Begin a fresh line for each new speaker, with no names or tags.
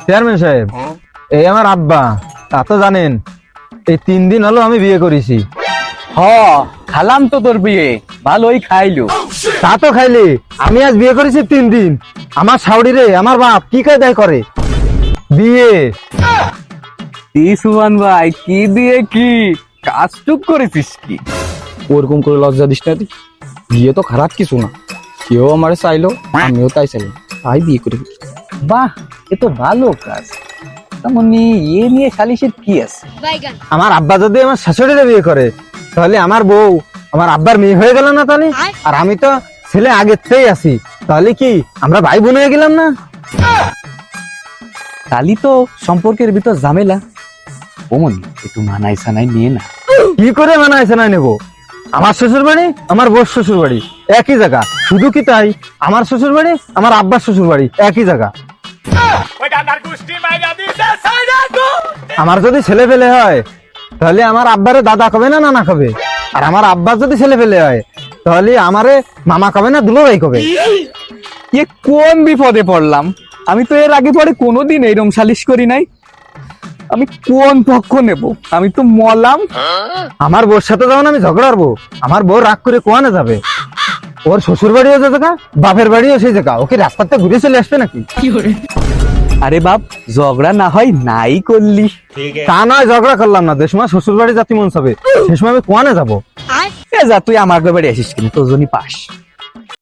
Chairman সাহেব, এই আমার আব্বা। তা তো জানেন, এই 3 দিন হলো আমি বিয়ে করেছি।
হ, খালাম তো তোর বিয়ে, ভালোই খাইলো।
তা তো খাইলে, আমি আজ বিয়ে করেছি 3 দিন। আমার শাউরি রে, আমার বাপ কি কায়দায় করে বিয়ে।
কি সুমান ভাই, কি দিয়ে কি কাজটুক করেছিস কি?
ওরকম করে লজ্জা দিস না তুই। বিয়ে তো খারাপ কিছু না, কেউ আমার চাইলো, আমিও তাই চাইলাম, তাই বিয়ে করে ফেলছি।
বাহ, এ তো ভালো কাজ। তেমন এ নিয়ে সালিশের কি আছে?
আমার আব্বা যদি আমার শাশুড়িরে বিয়ে করে, তাহলে আমার বউ আমার আব্বার মেয়ে হয়ে গেল না তাহলে? আর আমি তো ছেলে আগের থেকেই আছি, তাহলে কি আমরা ভাই বোন হয়ে গেলাম না?
তালি তো সম্পর্কের ভিতর ঝামেলা। ওমনি একটু মানাই সানাই নিয়ে না।
কি করে মানাইছে না নেবো? আমার শ্বশুর বাড়ি, আমার বউর শ্বশুর বাড়ি একই জায়গা। শুধু কি তাই, আমার শ্বশুর বাড়ি, আমার আব্বার শ্বশুর বাড়ি একই জায়গা। আমার যদি ছেলে পেলে হয়, তাহলে আমার আব্বারে দাদা কবে না নানা কবে? আর আমার আব্বার যদি ছেলে পেলে হয়, তাহলে আমারে মামা কবে না দুলো ভাই কবে?
এ কোন বিপদে পড়লাম? আমি তো এর আগে পরে কোনোদিন এইরকম সালিশ করি নাই। আমি কোন পক্ষ নেব? আমি তো মলাম।
আমার বউর সাথে যখন আমি ঝগড়াবো, আমার বউ রাগ করে কোয়ানে যাবে? ওর শ্বশুর বাড়িও যে জায়গা, বাপের বাড়িও সেই জায়গা। ওকে রাস্তাতে ঘুরে চলে আসবে নাকি?
আরে বাপ, ঝগড়া না হয় নাই করলি।
তা নয় ঝগড়া করলাম না, যে সময় শ্বশুর বাড়ি জাতি মন চাবে সে সময় আমি কোয়ানে যাবো?
এ যা, তুই আমার বাড়ি আসিস কিন্তু তোর জন্য পাস।